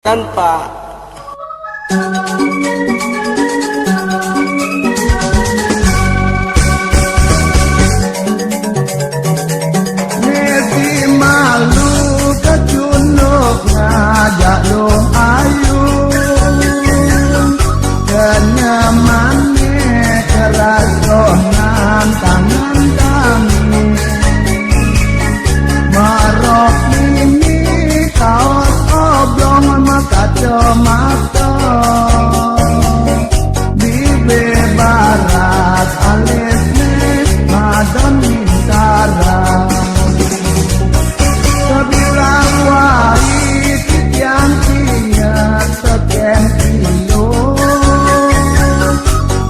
tanpa Nesi malu kecunduk ngajak lo ayu kenyamane kerasonan tangan kami marok ini kaos oblong mata mata di barat alisnya madon mintara sebilang wahid yang ingat sekian kilo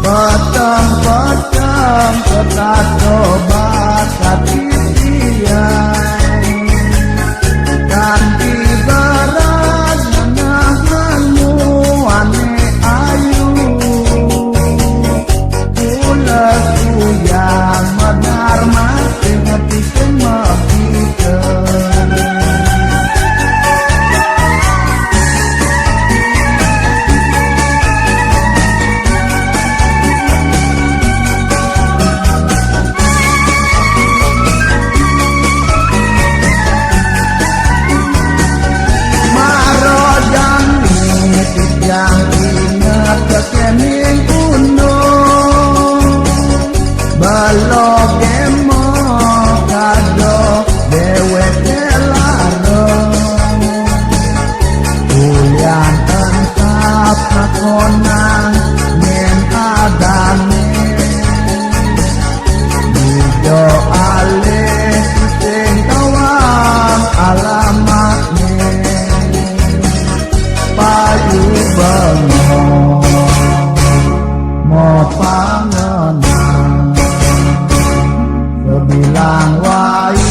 petang-petang ketat obat hati dia dan di berat mengahanmu aneh ayu uleku yang benar mati hati sematikan yang ingat kekening gunung balok emo kado dewek larang uyan entap nakonan nyen adane dido alih sing kawang alamatnya payu bengong mau pangenan sebilang wai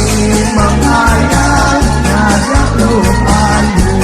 mengayang ngajak lu ayu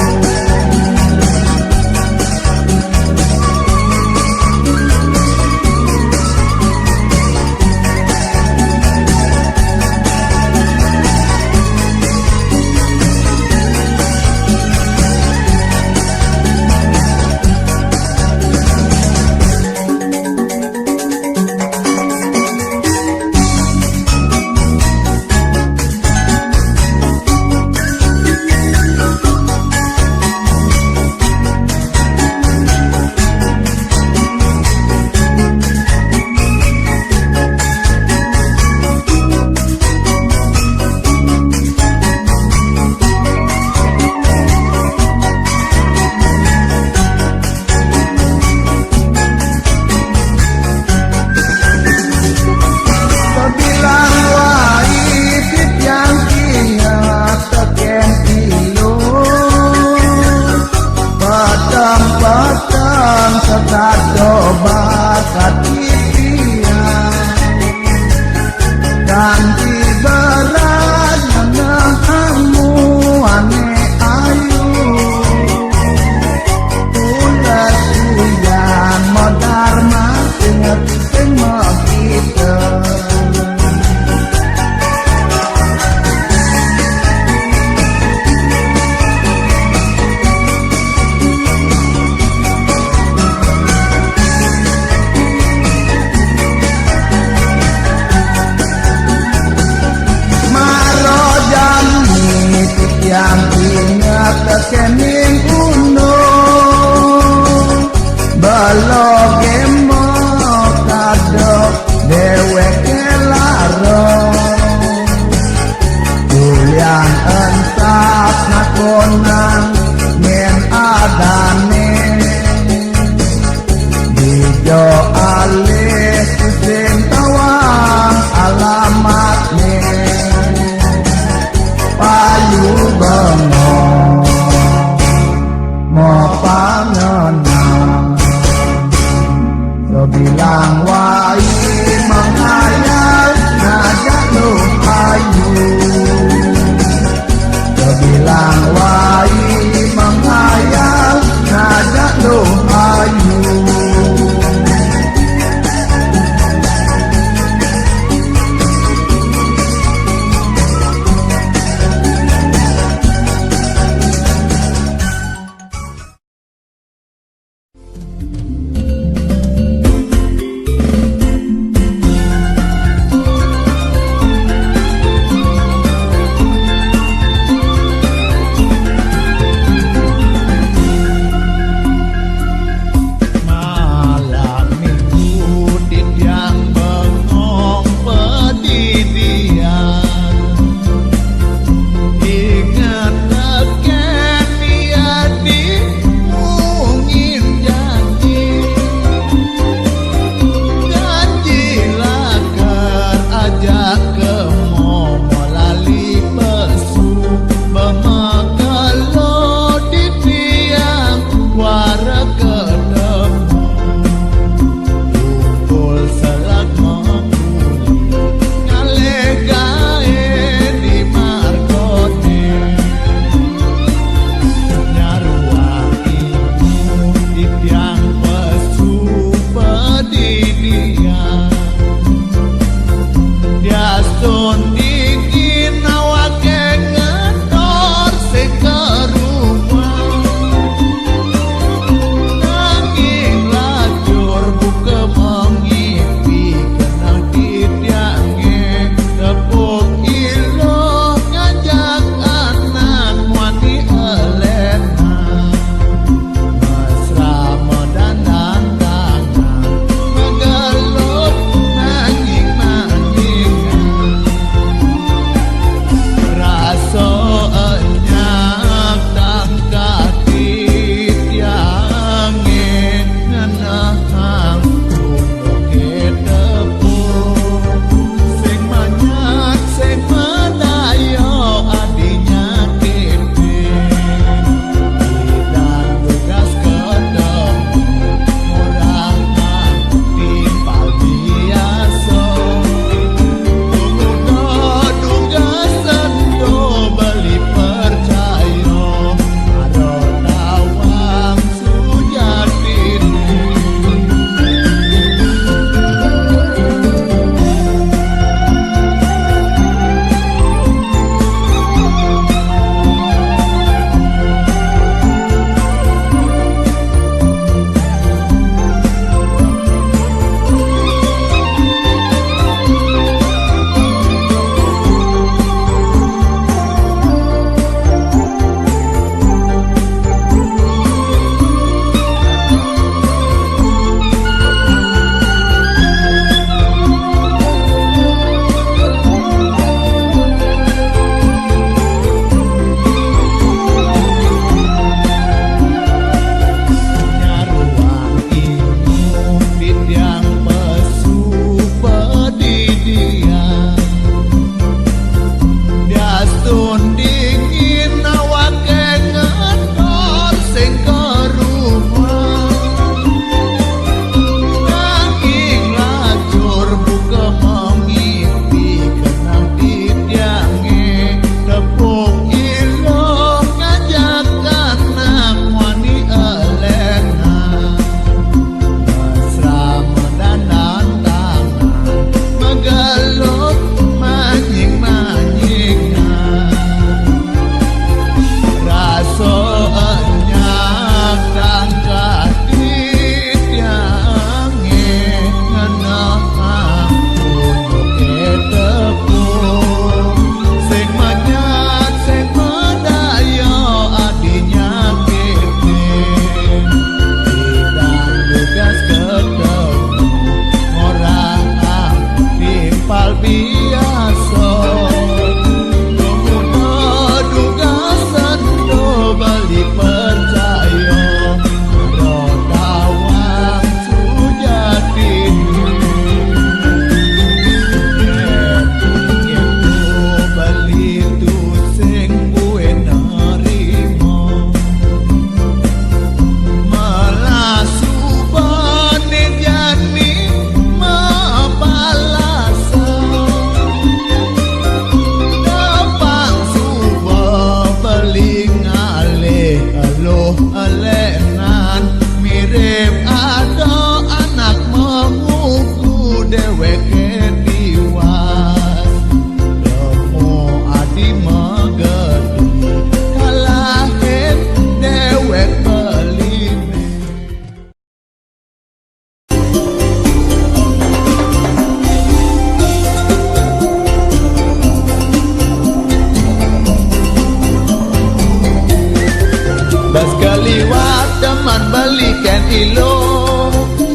ken ilo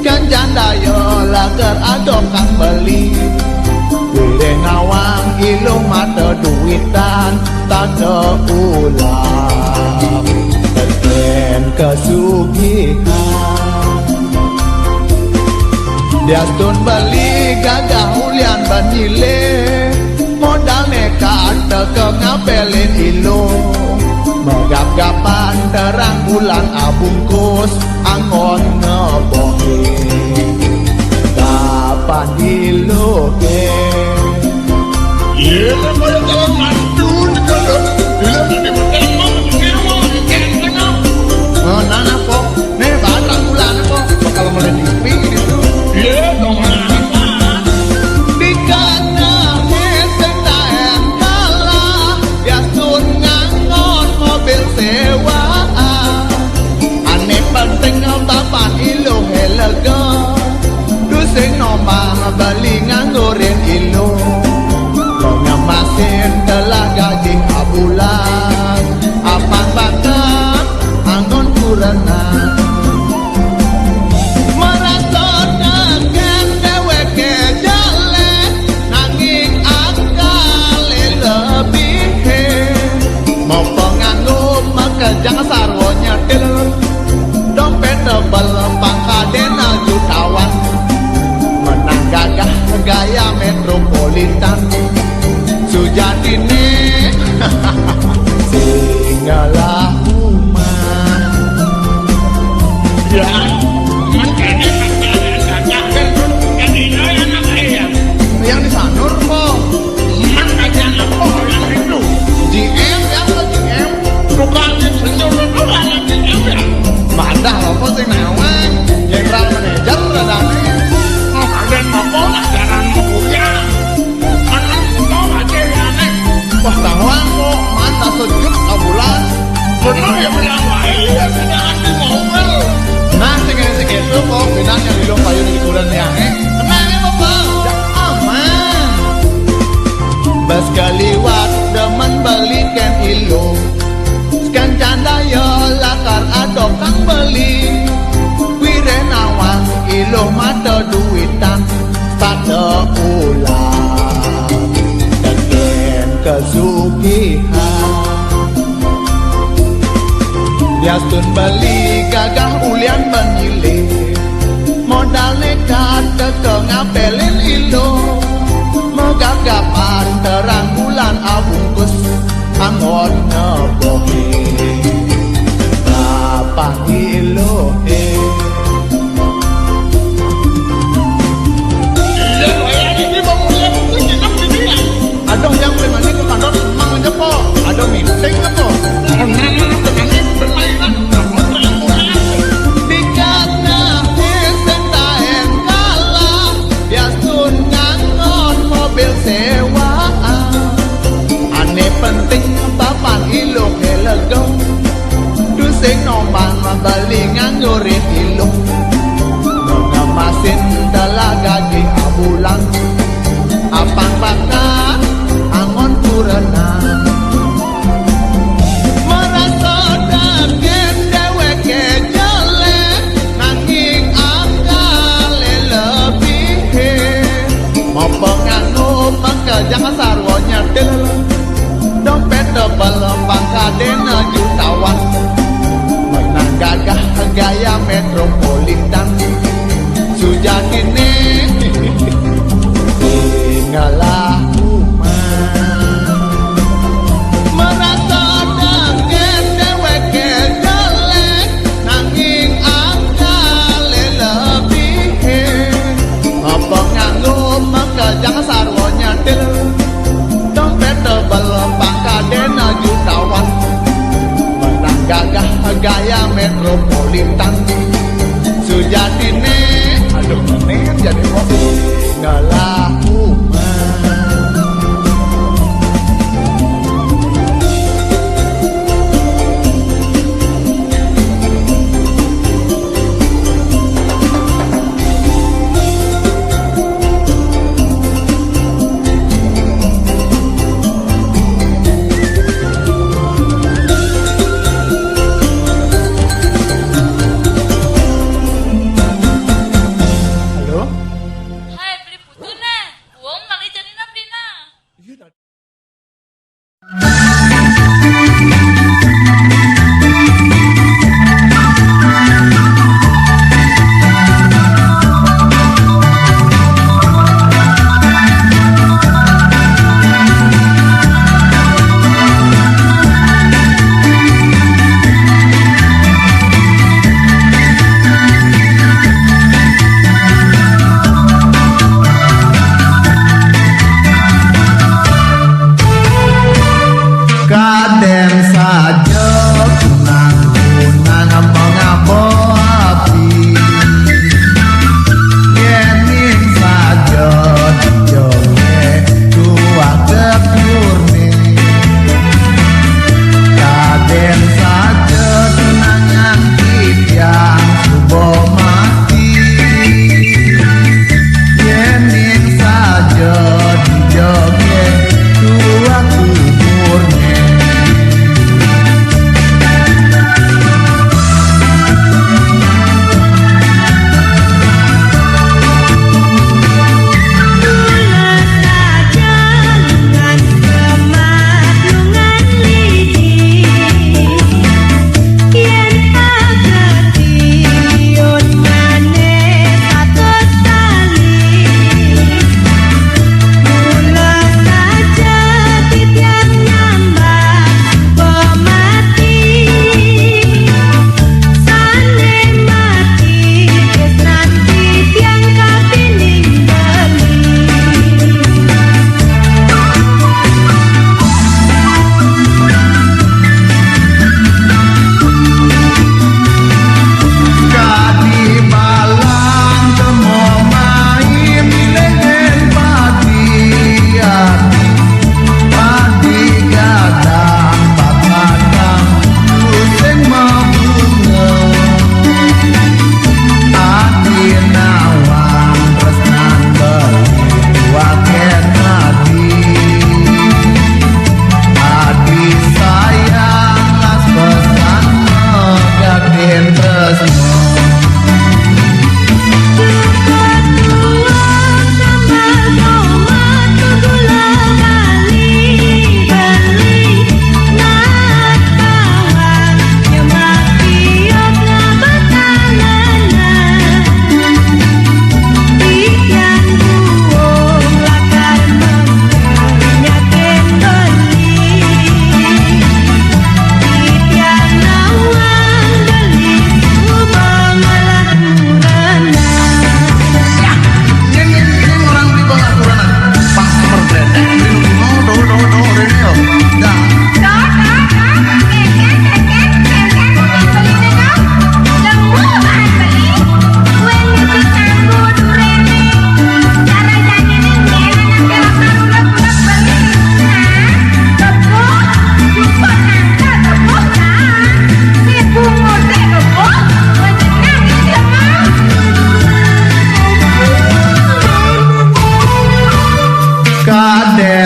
kan janda yo lager adok kang beli wire ngawang ilo mata duitan tak ada ulang teken kesugihan dia stun beli gagah ulian banile modal nekat teke ngapelin ilo megap-gapan terang bulan abungkus angon ngebohe kapan diloke iya kan banyak jalan mantu kalau bilang tadi bukan mau nana kok nih batang bulan kok bakal mulai dipi gitu iya dong di kana heseng daen kalah dia sun ngangon mobil sewa aneh penting tapan ilo helega duseng nomah bali nganggorin ilo ngemasin telaga di abulan apang bakal angon kurana maraton ngagen deweke jale nanging akale lebih mau penganggo maka jangan sarwonya til dompet tebal pangkadena jutawan menang gagah gaya metropolitan sujatine singgalah umat ya makanya kakak kan ini anak ayam yang di sanur kok makanya apa yang itu GM yang ke GM bukan senyum itu anak itu ya badah apa sih nawang general manager radangnya ada apa ajaran bukunya anak itu aja aneh wah tawang kok mata sejuk abulan benar ya bilang iya sedang di mobil nah segitu kok bedanya di lomba yuk di kulen yang tenang ya bapak ya aman bas kaliwat demen balikan ilo sekan canda yo lakar adok kang beli wire nawang ilo mata duitan tak ada ulang teken kesugihan dia stun beli gagah ulian banyile modal nekat teke ngapelin ilo megagapan terang bulan abungkus angon ngebohe kapan ilo iya kayak ini bangunnya bukunya kan dia adong yang premani ke kantor emang aja po adong meeting apa dikana heseng daen kalah dia sun ngangon mobil sewaan aneh penting papan ilo helegong duseng nomang bali nganggorin ilo ngemasin telaga di abulan apang bakal angon kurana merasa dagen deweke jale nanging akale lebih mau penganggo maka jangan sarwonya til dompet tebal pangkadena jutawan menang gagah gaya metropolitan sujatine tinggalah umat merasa dagen deweke jale nanging akale lebih apa nganggo maka jangan sarwonya til dompet tebal pangkadena jutawan menang gagah gaya metropolitan sujatine aduh menit jadi kok ngalah umat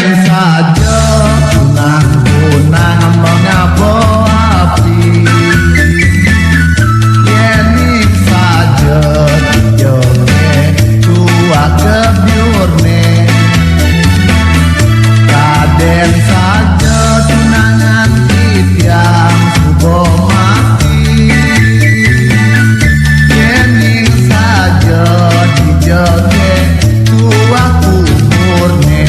Kaden saja kunang-kunang mengabo api Yening saja jone tua kebiurne Kaden saja tunangan titiang subo mati Yening saja dijoge tua umurne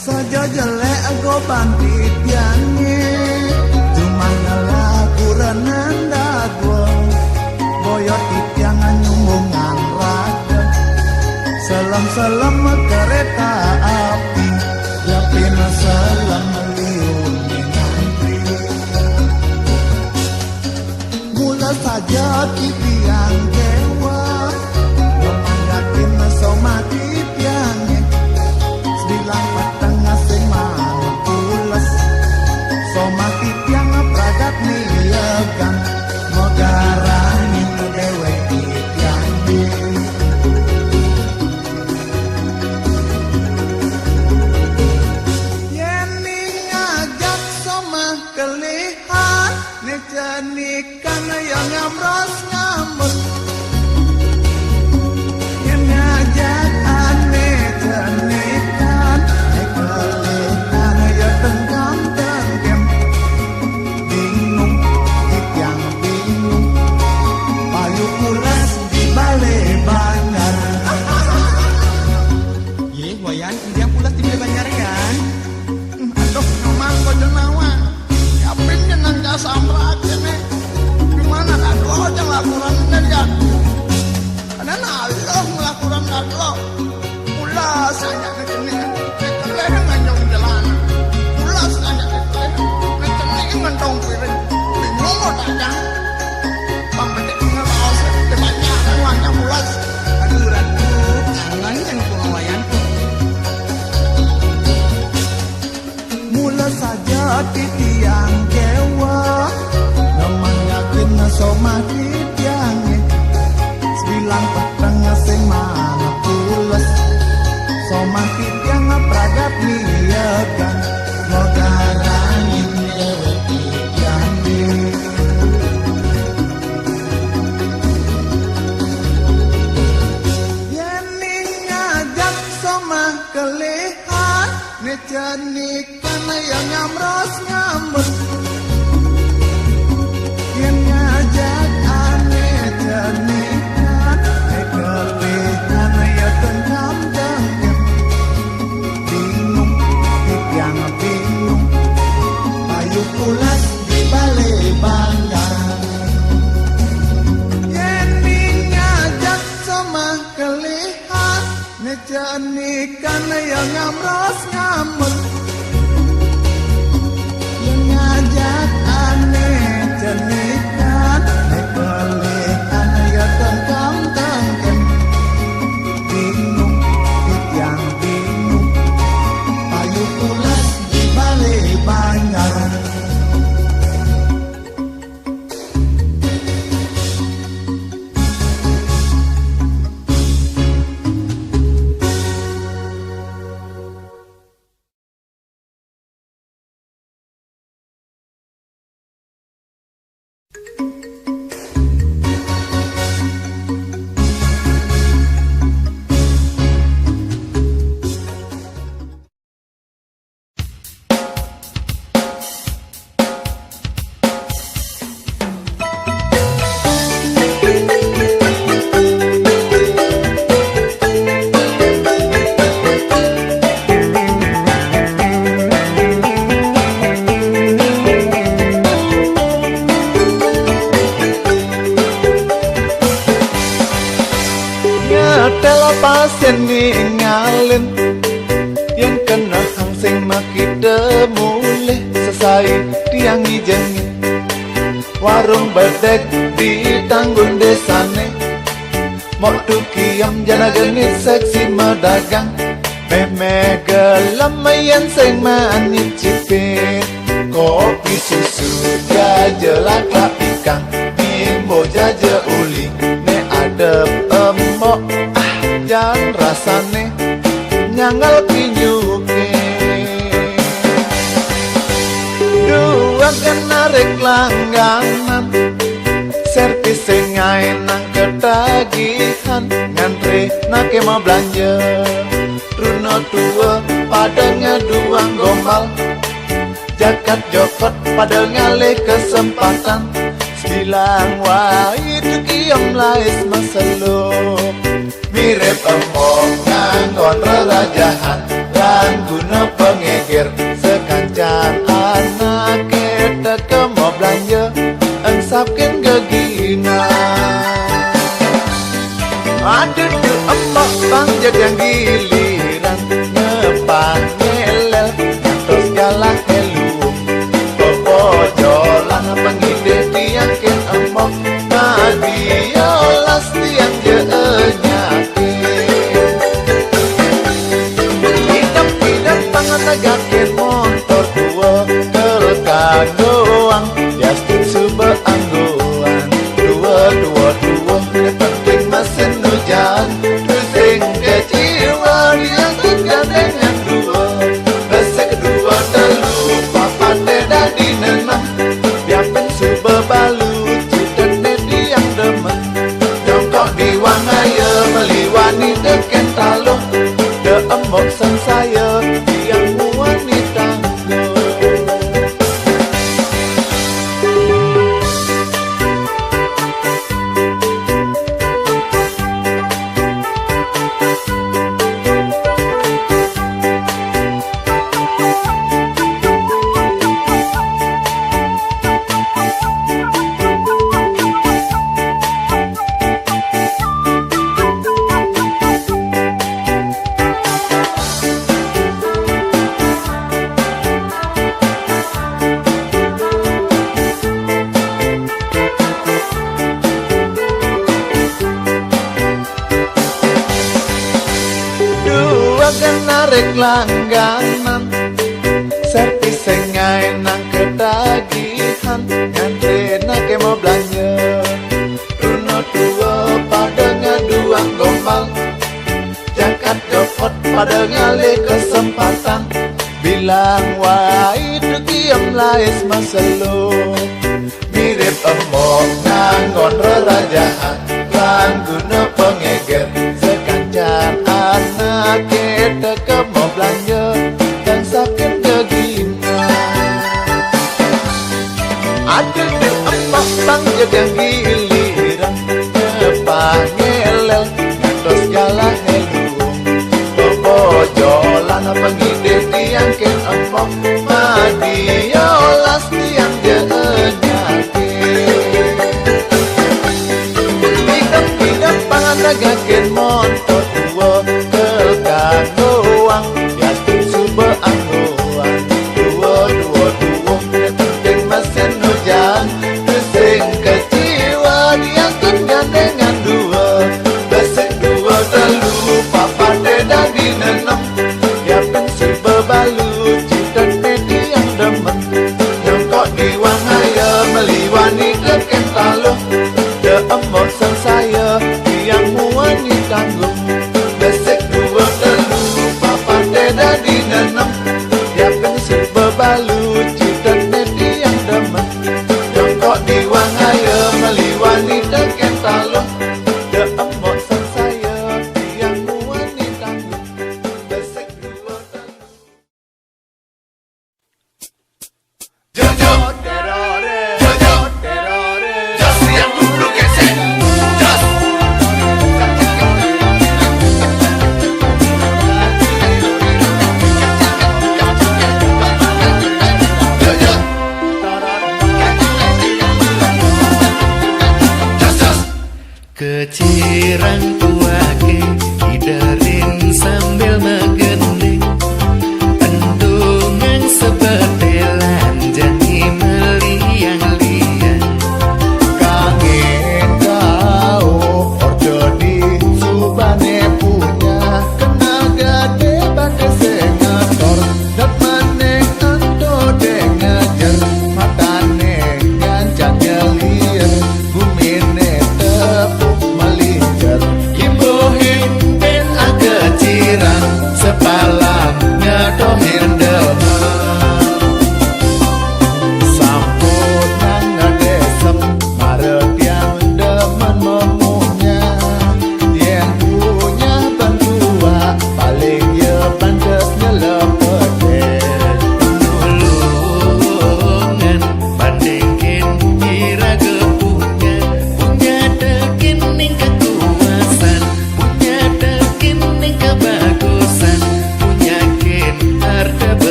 Saja jelek go bandit yange Cuman ngalah kurenan dadwa Boyot itiang nyumbungan raga Selam-selam kereta api Yapin selam meliun ngantri Mula saja itiang kewa Memanggatin somati tiangnya Bilang petengah sing pulas Somati tiang pragat nilegan Mogarani dewe tiang di Yening ngajak somah kelihan Nih jenikan yang ngamros kelihat ne janikan yang ngamros ngamut yang ngajak ane janikan ne kelihat ya tengam jangan bingung yang bingung payu pulas di balai bandar janikan yang ngamros ngamut yang ngajak aneh janikan kelihan ya tengkam tengkem bingung yang bingung payu pulas di balai banyak. Pasien ninggalin yang kena hang sing makide mulih selesai tiang ijengi warung bedek di tanggung desane mok dukiam jana genit seksi medagang meme gelamayan sing manicipin kopi susu jajelak lak ikan mimbo jaje uli ne adep emok jan rasane nyangal pinyuke dua kenarik langganan servis sengai nang ketagihan ngantri nake mau belanja runo tua padanya duang gombal jakat jokot pada ngalih kesempatan bilang wah itu kiam lais maseluk mirip omongan kon rerajahan lan guna pengegir sekancan anak kita ke mau belanja ensapkin gegina ada tu emak panjat yang giliran ngepang ngelel terus galak helum pojolan pengide tiang ken emak nadiolas tiang jeenya tagakin motor tua kelkan doang yastin sumber angguan dua penting mesin hujan pusing kecewa diangkutkan dengan dua rasa kedua terlupa pandai dah dinenang biarpun sumber balu cutane diang demen jongkok di wangaya meliwani deken talo de emok sang saya narik langganan servis sengai nang ketagihan ngantri nake mau belanja runo tua pada ngaduang gombal jakat jopot pada ngalih kesempatan bilang wah itu kiam lais maseluk mirip emok nanggon rerajahan lan guna